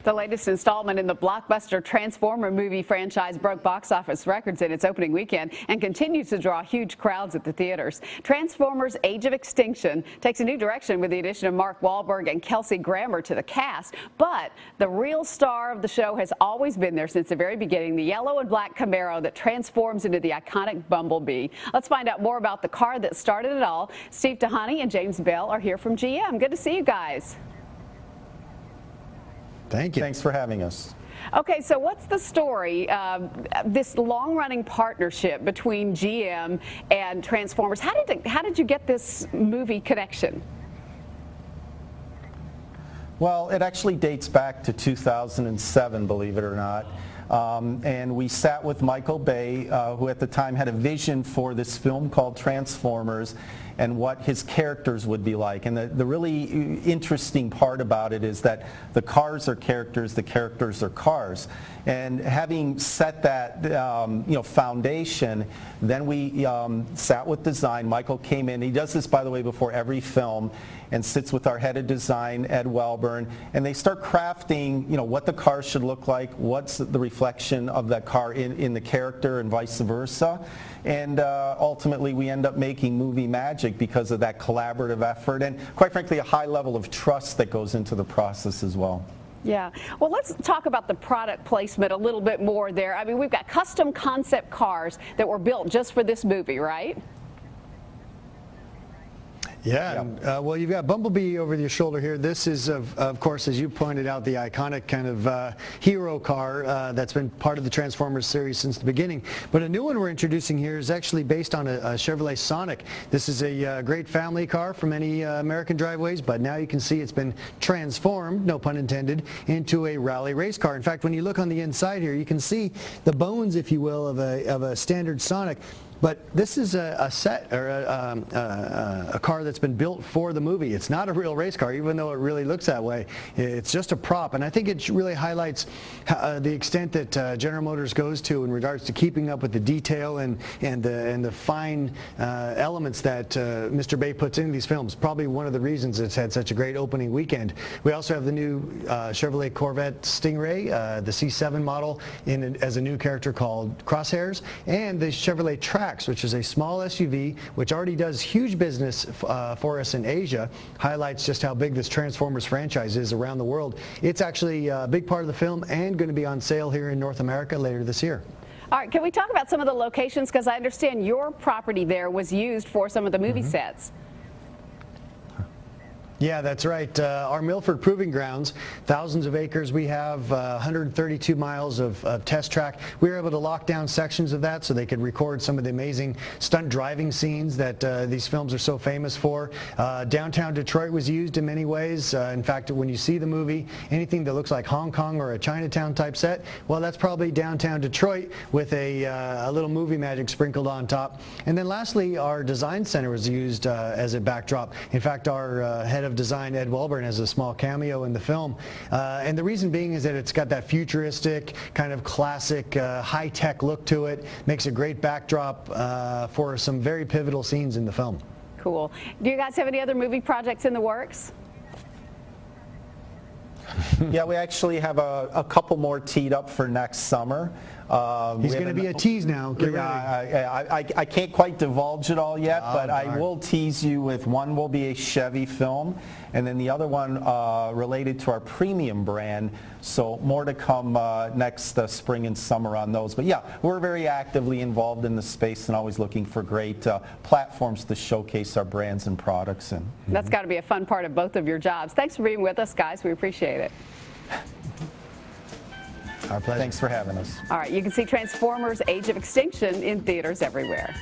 The latest installment in the blockbuster Transformer movie franchise broke box office records in its opening weekend and continues to draw huge crowds at the theaters. Transformers Age of Extinction takes a new direction with the addition of Mark Wahlberg and Kelsey Grammer to the cast. But the real star of the show has always been there since the very beginning, the yellow and black Camaro that transforms into the iconic Bumblebee. Let's find out more about the car that started it all. Steve Tahani and James Bell are here from GM. Good to see you guys. Thank you. Thanks for having us. Okay, so what's the story, this long-running partnership between GM and Transformers? How did you get this movie connection? Well, it actually dates back to 2007, believe it or not. And we sat with Michael Bay, who at the time had a vision for this film called Transformers and what his characters would be like. And the really interesting part about it is that the cars are characters, the characters are cars. And having set that foundation, then we sat with design. Michael came in. He does this, by the way, before every film, and sits with our head of design, Ed Welburn, and they start crafting, what the car should look like, what's the reflection of that car in the character, and vice versa. And ultimately, we end up making movie magic because of that collaborative effort, and quite frankly, a high level of trust that goes into the process as well. Yeah. Well, let's talk about the product placement a little bit more there. I mean, we've got custom concept cars that were built just for this movie, right? Yeah, well, you've got Bumblebee over your shoulder here. This is, of course, as you pointed out, the iconic kind of hero car that's been part of the Transformers series since the beginning. But a new one we're introducing here is actually based on a Chevrolet Sonic. This is a great family car for many American driveways, but now you can see it's been transformed, no pun intended, into a rally race car. In fact, when you look on the inside here, you can see the bones, if you will, of a standard Sonic. But this is a set, or a car that's been built for the movie. It's not a real race car, even though it really looks that way. It's just a prop, and I think it really highlights the extent that General Motors goes to in regards to keeping up with the detail and the fine elements that Mr. Bay puts into these films. Probably one of the reasons it's had such a great opening weekend. We also have the new Chevrolet Corvette Stingray, the C7 model, as a new character called Crosshairs, and the Chevrolet Trax, which is a small SUV, which already does huge business for us in Asia, highlights just how big this Transformers franchise is around the world. It's actually a big part of the film and going to be on sale here in North America later this year. All right, can we talk about some of the locations? Because I understand your property there was used for some of the movie sets. Yeah, that's right. Our Milford Proving Grounds, thousands of acres. We have 132 miles of test track. We were able to lock down sections of that so they could record some of the amazing stunt driving scenes that these films are so famous for. Downtown Detroit was used in many ways. In fact, when you see the movie, anything that looks like Hong Kong or a Chinatown type set, well, that's probably downtown Detroit with a little movie magic sprinkled on top. And then lastly, our design center was used as a backdrop. In fact, our head of design, Ed Welburn, has a small cameo in the film, and the reason being is that it's got that futuristic kind of classic high-tech look to it. Makes a great backdrop for some very pivotal scenes in the film. Cool. Do you guys have any other movie projects in the works? Yeah, we actually have a couple more teed up for next summer. He's going to be a tease now. Get ready. I can't quite divulge it all yet, but I will tease you with one will be a Chevy film, and then the other one related to our premium brand. So more to come next spring and summer on those. But yeah, we're very actively involved in the space and always looking for great platforms to showcase our brands and products in. That's got to be a fun part of both of your jobs. Thanks for being with us, guys. We appreciate it. Our pleasure. Thanks for having us. All right, you can see Transformers Age of Extinction in theaters everywhere.